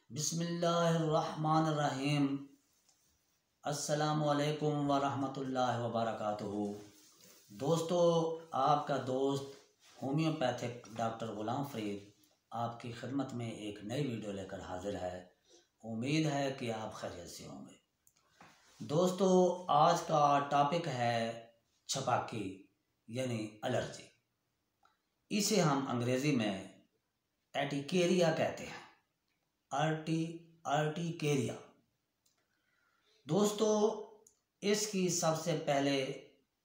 बिस्मिल्लाहिर्रहमानिर्रहीम। अस्सलामुअलैकुम वरहमतुल्लाहि वबरकातुहू। दोस्तों, आपका दोस्त होम्योपैथिक डॉक्टर ग़ुलाम फ़रीद आपकी खिदमत में एक नई वीडियो लेकर हाजिर है। उम्मीद है कि आप खैरियत से होंगे। दोस्तों, आज का टॉपिक है छपाकी यानी एलर्जी। इसे हम अंग्रेज़ी में एटिकेरिया कहते हैं। अर्टिकेरिया। दोस्तों, इसकी सबसे पहले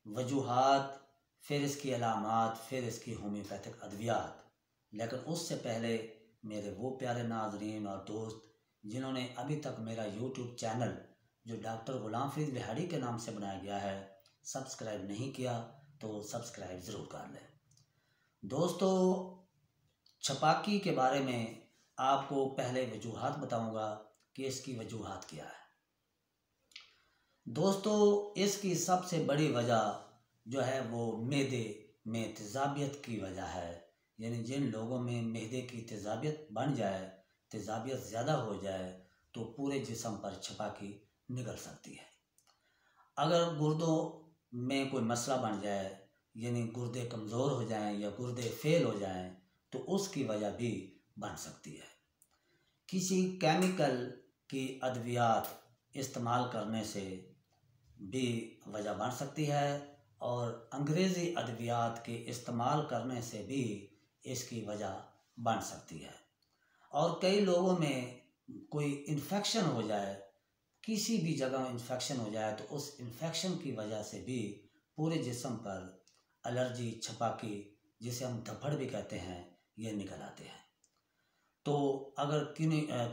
वजूहात, फिर इसकी अलामात, फिर इसकी होम्योपैथिक अद्वियात। लेकिन उससे पहले मेरे वो प्यारे नाज़रीन और दोस्त जिन्होंने अभी तक मेरा यूट्यूब चैनल जो डॉक्टर ग़ुलाम फ़रीद बिहारी के नाम से बनाया गया है सब्सक्राइब नहीं किया तो सब्सक्राइब ज़रूर कर लें। दोस्तों, छपाकी के बारे में आपको पहले वजूहात बताऊंगा कि इसकी वजूहात क्या है। दोस्तों, इसकी सबसे बड़ी वजह जो है वो मैदे में तेज़ाबियत की वजह है। यानी जिन लोगों में मैदे की तेज़ाबियत बन जाए, तेज़ाबियत ज़्यादा हो जाए तो पूरे जिस्म पर छपाकी निकल सकती है। अगर गुर्दों में कोई मसला बन जाए यानी गुर्दे कमज़ोर हो जाएं या गुर्दे फेल हो जाएं तो उसकी वजह भी बन सकती है। किसी केमिकल की अद्वियात इस्तेमाल करने से भी वजह बन सकती है और अंग्रेज़ी अद्वियात के इस्तेमाल करने से भी इसकी वजह बन सकती है। और कई लोगों में कोई इन्फेक्शन हो जाए, किसी भी जगह इन्फेक्शन हो जाए तो उस इन्फेक्शन की वजह से भी पूरे जिस्म पर एलर्जी, छपाकी, जिसे हम धब्बड़ भी कहते हैं, ये निकल आते हैं। तो अगर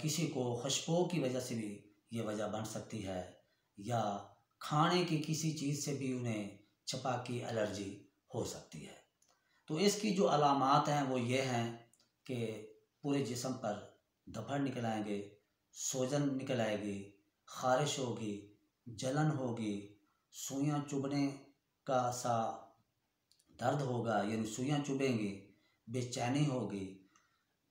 किसी को खुशबू की वजह से भी ये वजह बन सकती है या खाने की किसी चीज़ से भी उन्हें छपाकी एलर्जी हो सकती है। तो इसकी जो अलामात हैं वो ये हैं कि पूरे जिस्म पर धब्बड़ निकल आएंगे, सूजन निकल आएगी, ख़ारिश होगी, जलन होगी, सुइयां चुभने का सा दर्द होगा यानी सुइयां चुभेंगी, बेचैनी होगी,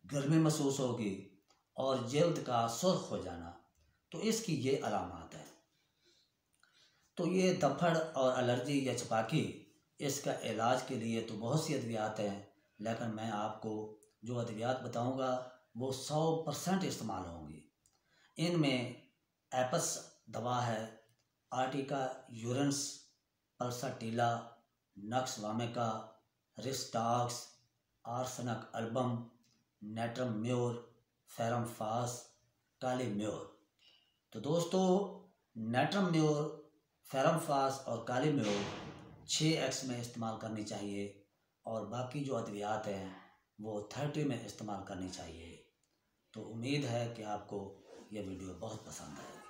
गर्मी महसूस होगी और जल्द का सुर्ख हो जाना। तो इसकी ये अलामात है। तो ये धब्बड़ और एलर्जी या छपाकी, इसका इलाज के लिए तो बहुत सी अद्वियात हैं, लेकिन मैं आपको जो अद्वियात बताऊंगा वो 100% इस्तेमाल होंगी। इनमें एपस दवा है, आर्टिका यूरेंस, पल्साटीला, नक्स वामेका, रिस्टाक्स, आर्सेनक एल्बम, नेट्रम म्योर, फेरम फास, काली म्योर। तो दोस्तों, नेट्रम म्योर, फेरम फास और काली म्योर 6x में इस्तेमाल करनी चाहिए और बाकी जो अद्वियात हैं वो 30 में इस्तेमाल करनी चाहिए। तो उम्मीद है कि आपको यह वीडियो बहुत पसंद आएगी।